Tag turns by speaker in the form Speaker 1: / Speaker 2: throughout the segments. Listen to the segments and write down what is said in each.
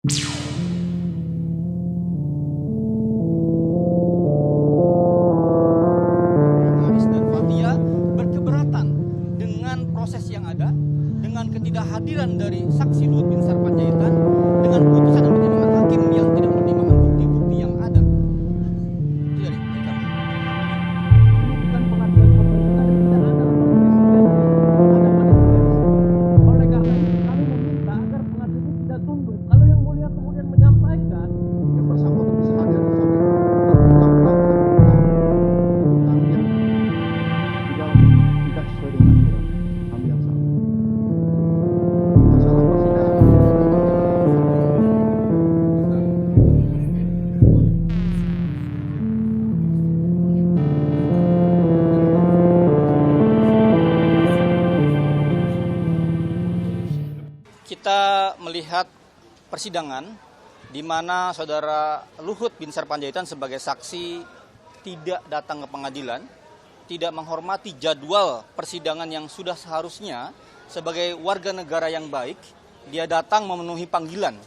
Speaker 1: Haris dan Fathia berkeberatan dengan proses yang ada, dengan ketidakhadiran dari saksi Luhut bin Sarpanjaitan, dengan putusan dan pertimbangan hakim yang tidak mempertimbangkan bukti-bukti yang ada. Itu dari kami.
Speaker 2: Bukan pengaduan pemerintah yang tidak ada dalam oleh karena itu kami meminta agar pengadilan ini tidak tunduk. Kalau yang mulia kemudian menyampaikan
Speaker 3: yang bersangkutan bisa hadir sampai tuntutan yang di dalam tidak sesuai dengan aturan kami yang salah. Masalah persidangan
Speaker 1: Kita melihat persidangan di mana saudara Luhut bin Sarpanjaitan sebagai saksi tidak datang ke pengadilan, tidak menghormati jadwal persidangan yang sudah seharusnya sebagai warga negara yang baik, dia datang memenuhi panggilan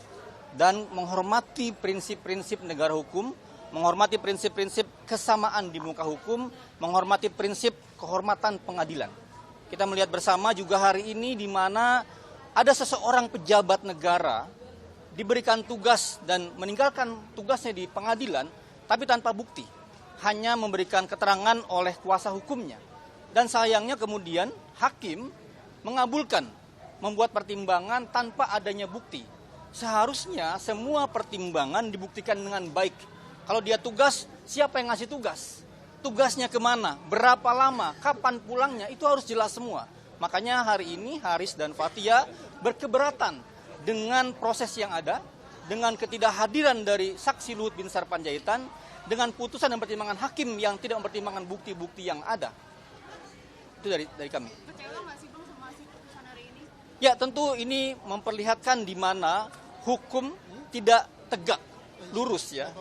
Speaker 1: dan menghormati prinsip-prinsip negara hukum, menghormati prinsip-prinsip kesamaan di muka hukum, menghormati prinsip kehormatan pengadilan. Kita melihat bersama juga hari ini di mana ada seseorang pejabat negara diberikan tugas dan meninggalkan tugasnya di pengadilan, tapi tanpa bukti, hanya memberikan keterangan oleh kuasa hukumnya. Dan sayangnya kemudian hakim mengabulkan, membuat pertimbangan tanpa adanya bukti. Seharusnya semua pertimbangan dibuktikan dengan baik. Kalau dia tugas, siapa yang ngasih tugas? Tugasnya kemana? Berapa lama? Kapan pulangnya? Itu harus jelas semua. Makanya hari ini Haris dan Fathia berkeberatan dengan proses yang ada, dengan ketidakhadiran dari saksi Luhut bin Sarpanjaitan, dengan putusan dan pertimbangan hakim yang tidak mempertimbangkan bukti-bukti yang ada. Itu dari kami.
Speaker 4: Kecewa nggak sih Bang sama hasil putusan hari ini?
Speaker 1: Ya, tentu ini memperlihatkan di mana hukum tidak tegak, lurus ya.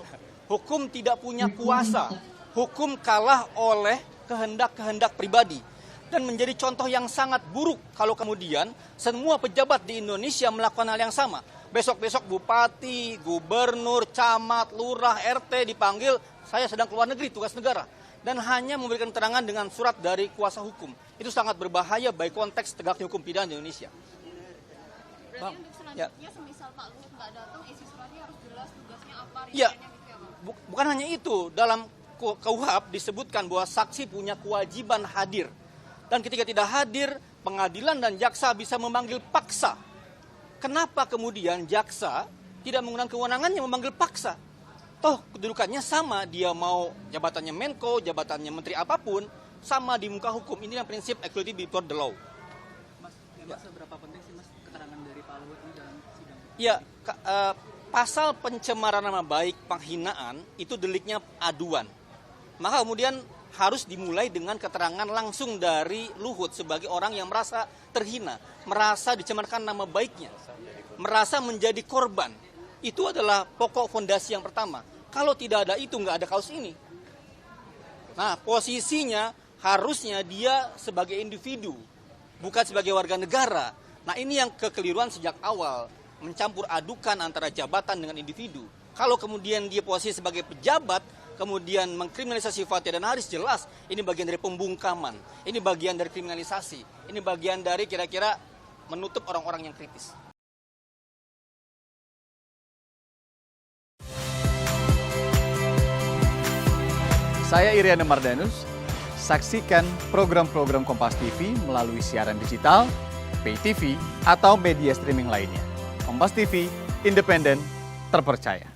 Speaker 1: Hukum tidak punya kuasa. Hukum kalah oleh kehendak-kehendak pribadi. Dan menjadi contoh yang sangat buruk kalau kemudian semua pejabat di Indonesia melakukan hal yang sama. Besok-besok bupati, gubernur, camat, lurah, RT dipanggil, saya sedang keluar negeri, tugas negara. Dan hanya memberikan keterangan dengan surat dari kuasa hukum. Itu sangat berbahaya bagi konteks tegaknya hukum pidana di Indonesia.
Speaker 4: Berarti
Speaker 1: Bang,
Speaker 4: untuk selanjutnya semisal Pak Luhut nggak datang, isi suratnya harus jelas tugasnya apa,
Speaker 1: Ya,
Speaker 4: rinciannya gitu ya Bang?
Speaker 1: bukan hanya itu, dalam KUHP disebutkan bahwa saksi punya kewajiban hadir. Dan ketika tidak hadir, pengadilan dan jaksa bisa memanggil paksa. Kenapa kemudian jaksa tidak menggunakan kewenangannya memanggil paksa? Toh kedudukannya sama, dia mau jabatannya Menko, jabatannya menteri apapun, sama di muka hukum. Ini yang prinsip equality before the law.
Speaker 5: Mas, seberapa penting sih Mas keterangan dari Pak Luhut ini dalam sidang?
Speaker 1: Ya, pasal pencemaran nama baik, penghinaan, itu deliknya aduan. Maka kemudian harus dimulai dengan keterangan langsung dari Luhut sebagai orang yang merasa terhina, merasa dicemarkan nama baiknya, merasa menjadi korban. Itu adalah pokok fondasi yang pertama. Kalau tidak ada itu, nggak ada kasus ini. Nah, posisinya harusnya dia sebagai individu, bukan sebagai warga negara. Nah, ini yang kekeliruan sejak awal, mencampur adukan antara jabatan dengan individu. Kalau kemudian dia posisi sebagai pejabat, kemudian mengkriminalisasi Fathia dan Haris, jelas ini bagian dari pembungkaman, ini bagian dari kriminalisasi, ini bagian dari kira-kira menutup orang-orang yang kritis.
Speaker 6: Saya Iriana Mardanus, saksikan program-program Kompas TV melalui siaran digital, pay TV, atau media streaming lainnya. Kompas TV, independen, terpercaya.